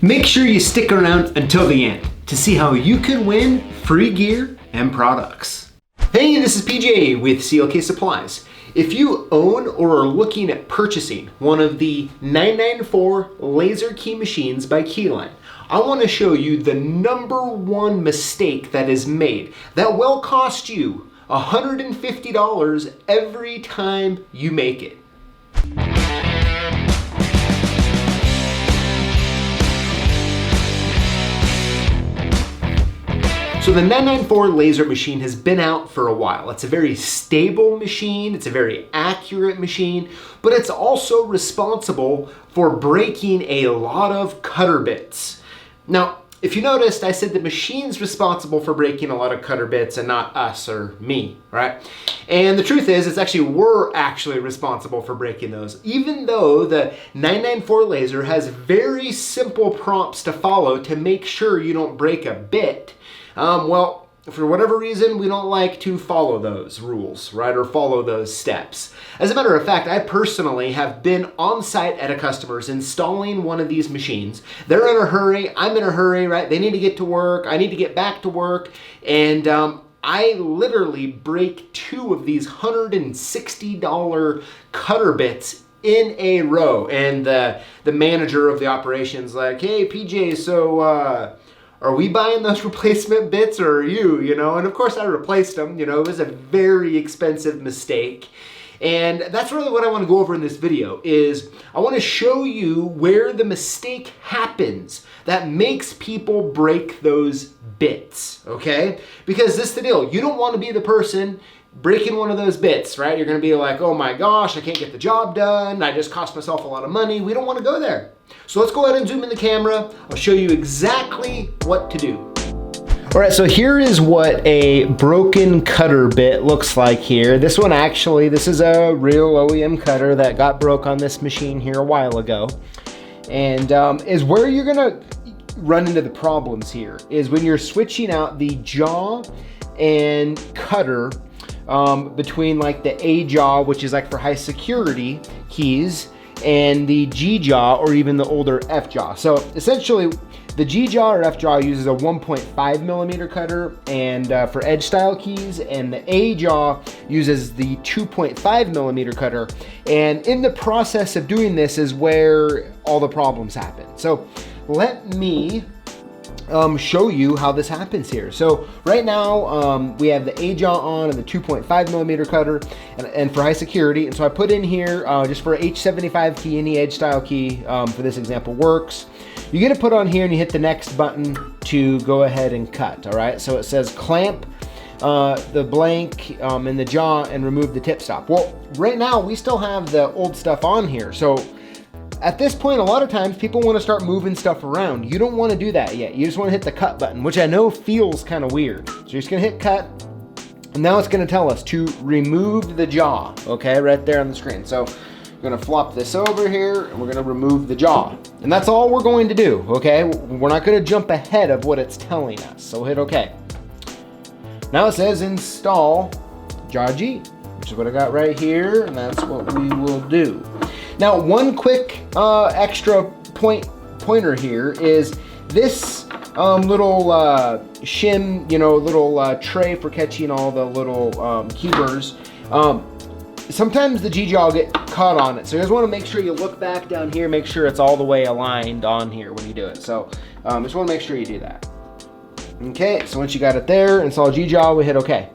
Make sure you stick around until the end to see how you can win free gear and products. Hey, this is PJ with CLK Supplies. If you own or are looking at purchasing one of the 994 laser key machines by Keyline, I want to show you the #1 mistake that is made that will cost you $150 every time you make it. So the 994 laser machine has been out for a while. It's a very stable machine, it's a very accurate machine, but it's also responsible for breaking a lot of cutter bits. Now, if you noticed, I said the machine's responsible for breaking a lot of cutter bits and not us or me, right? And the truth is, we're actually responsible for breaking those. Even though the 994 laser has very simple prompts to follow to make sure you don't break a bit, well, for whatever reason, we don't like to follow those rules, right? Or follow those steps. As a matter of fact, I personally have been on site at a customer's installing one of these machines. They're in a hurry, I'm in a hurry, right? They need to get to work, I need to get back to work, and I literally break 2 of these $160 cutter bits in a row. And the manager of the operations like, hey, PJ, so are we buying those replacement bits or are you, And of course I replaced them, it was a very expensive mistake. And that's really what I want to go over in this video is I want to show you where the mistake happens that makes people break those bits, okay? Because this is the deal, you don't want to be the person breaking one of those bits, right? You're going to be like, oh my gosh, I can't get the job done. I just cost myself a lot of money. We don't want to go there. So let's go ahead and zoom in the camera. I'll show you exactly what to do. All right, so here is what a broken cutter bit looks like here. This is a real OEM cutter that got broke on this machine here a while ago. And is where you're gonna run into the problems here is when you're switching out the jaw and cutter between like the A jaw, which is like for high security keys, and the G jaw or even the older F jaw. So essentially the G jaw or F jaw uses a 1.5 millimeter cutter and for edge style keys, and the A jaw uses the 2.5 millimeter cutter. And in the process of doing this is where all the problems happen. So let me show you how this happens here. So right now we have the A jaw on and the 2.5 millimeter cutter and for high security. And so I put in here just for H75 key, any edge style key for this example works. You get to put on here and you hit the next button to go ahead and cut. All right, so it says clamp the blank in the jaw and remove the tip stop. Well, right now we still have the old stuff on here. So at this point, a lot of times people want to start moving stuff around. You don't want to do that yet. You just want to hit the cut button, which I know feels kind of weird. So you're just going to hit cut, and now it's going to tell us to remove the jaw, okay, right there on the screen. So we're going to flop this over here, and we're going to remove the jaw. And that's all we're going to do, okay? We're not going to jump ahead of what it's telling us, so hit OK. Now it says install jaw G, which is what I got right here, and that's what we will do. Now, one quick extra pointer here is this little shim, little tray for catching all the little keepers. Sometimes the G-jaw will get caught on it, so you just want to make sure you look back down here, make sure it's all the way aligned on here when you do it. So just want to make sure you do that. Okay, so once you got it there, install G-jaw, we hit OK.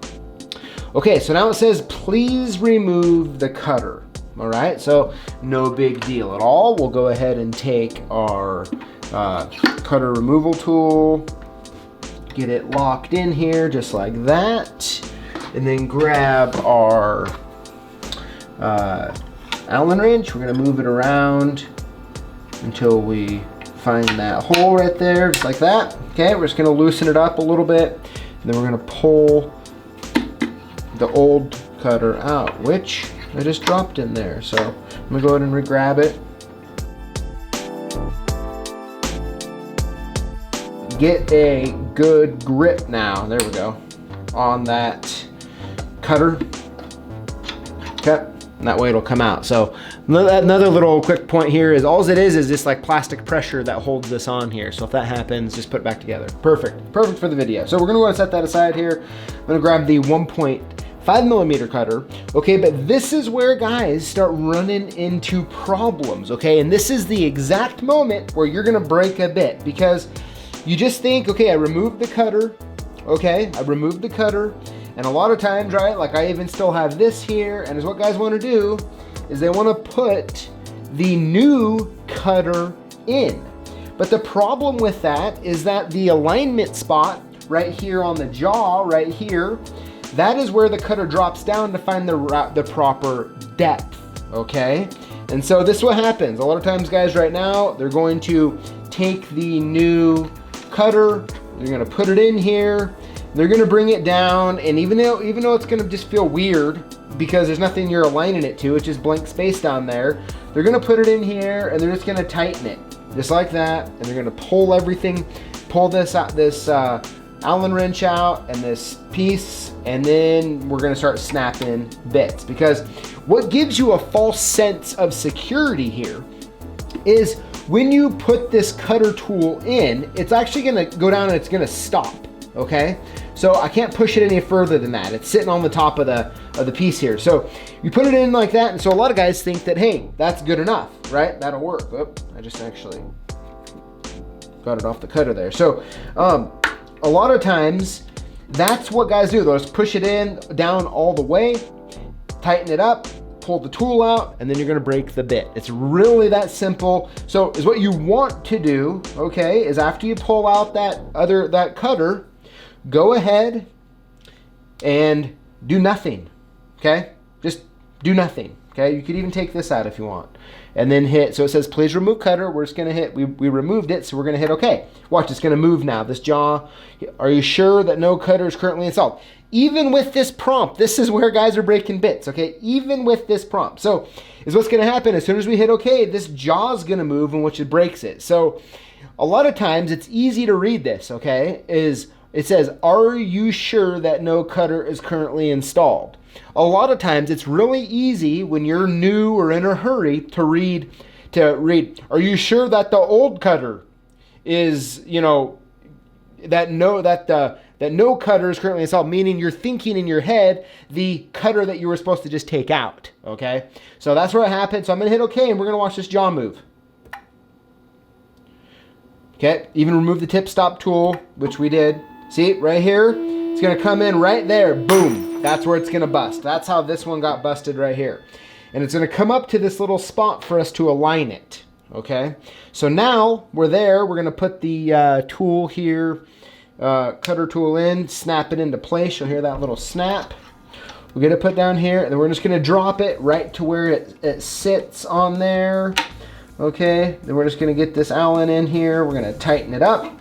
Okay, so now it says please remove the cutter. All right, so no big deal at all. We'll go ahead and take our cutter removal tool, get it locked in here just like that, and then grab our Allen wrench. We're gonna move it around until we find that hole right there, just like that. Okay, we're just gonna loosen it up a little bit, and then we're gonna pull the old cutter out, which I just dropped in there. So I'm gonna go ahead and re-grab it. Get a good grip now, there we go, on that cutter. Okay, and that way it'll come out. So another little quick point here is all it is this like plastic pressure that holds this on here. So if that happens, just put it back together. Perfect for the video. So we're gonna go and set that aside here. I'm gonna grab the 1.5mm cutter. Okay, but this is where guys start running into problems, okay? And this is the exact moment where you're gonna break a bit, because you just think, okay, I removed the cutter, okay? I removed the cutter, and a lot of times, right, like I even still have this here, and is what guys wanna do is they wanna put the new cutter in. But the problem with that is that the alignment spot right here on the jaw, right here, that is where the cutter drops down to find the proper depth, okay? And so this is what happens. A lot of times, guys, right now, they're going to take the new cutter, they're gonna put it in here, they're gonna bring it down, and even though it's gonna just feel weird because there's nothing you're aligning it to, it's just blank space down there, they're gonna put it in here and they're just gonna tighten it, just like that, and they're gonna pull everything, pull this out, this Allen wrench out and this piece, and then we're gonna start snapping bits. Because what gives you a false sense of security here is when you put this cutter tool in, it's actually gonna go down and it's gonna stop, okay? So I can't push it any further than that. It's sitting on the top of the piece here. So you put it in like that, and so a lot of guys think that, hey, that's good enough, right? That'll work. Oop, I just actually got it off the cutter there. So a lot of times, that's what guys do. They'll just push it in, down all the way, tighten it up, pull the tool out, and then you're gonna break the bit. It's really that simple. So is what you want to do, okay, is after you pull out that cutter, go ahead and do nothing, okay? Just do nothing, okay? You could even take this out if you want. And then hit, so it says, please remove cutter. We're just gonna hit, we removed it, so we're gonna hit okay. Watch, it's gonna move now. This jaw, are you sure that no cutter is currently installed? Even with this prompt, this is where guys are breaking bits, okay? Even with this prompt. So, is what's gonna happen, as soon as we hit okay, this jaw's gonna move, and which it breaks it. So, a lot of times, it's easy to read this, okay? It says, are you sure that no cutter is currently installed? A lot of times it's really easy when you're new or in a hurry to read, are you sure that the old cutter is, you know, that no cutter is currently installed, meaning you're thinking in your head the cutter that you were supposed to just take out, okay? So that's what happened. So I'm gonna hit okay, and we're gonna watch this jaw move. Okay, even remove the tip stop tool, which we did. See, right here, it's gonna come in right there, boom. That's where it's gonna bust. That's how this one got busted right here. And it's gonna come up to this little spot for us to align it, okay? So now we're there, we're gonna put the tool here, cutter tool in, snap it into place. You'll hear that little snap. We're gonna put down here, and then we're just gonna drop it right to where it sits on there. Okay, then we're just gonna get this Allen in here. We're gonna tighten it up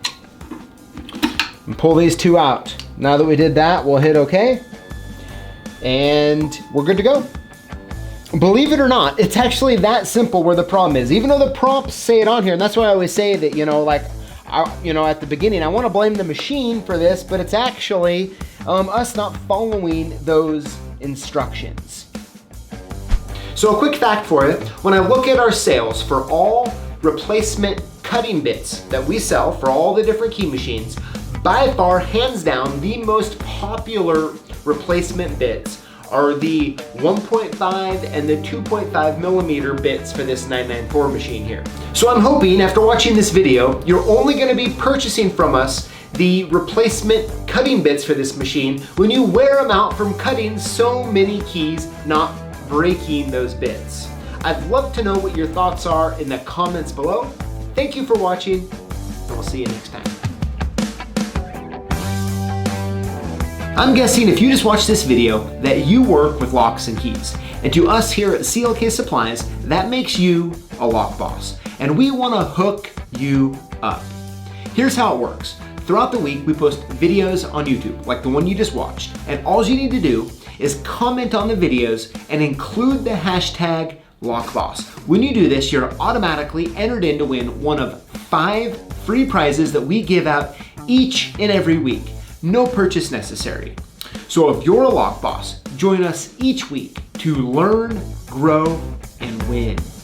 and pull these two out. Now that we did that, we'll hit okay, and we're good to go. Believe it or not, it's actually that simple where the problem is. Even though the prompts say it on here, and that's why I always say that, you know, like, at the beginning, I wanna blame the machine for this, but it's actually us not following those instructions. So a quick fact for you, when I look at our sales for all replacement cutting bits that we sell for all the different key machines, by far, hands down, the most popular replacement bits are the 1.5 and the 2.5mm bits for this 994 machine here. So I'm hoping after watching this video, you're only gonna be purchasing from us the replacement cutting bits for this machine when you wear them out from cutting so many keys, not breaking those bits. I'd love to know what your thoughts are in the comments below. Thank you for watching, and we'll see you next time. I'm guessing if you just watched this video that you work with locks and keys. And to us here at CLK Supplies, that makes you a lock boss. And we wanna hook you up. Here's how it works. Throughout the week, we post videos on YouTube, like the one you just watched. And all you need to do is comment on the videos and include the hashtag LockBoss. When you do this, you're automatically entered in to win one of 5 free prizes that we give out each and every week. No purchase necessary. So if you're a lock boss, join us each week to to learn, grow, and win.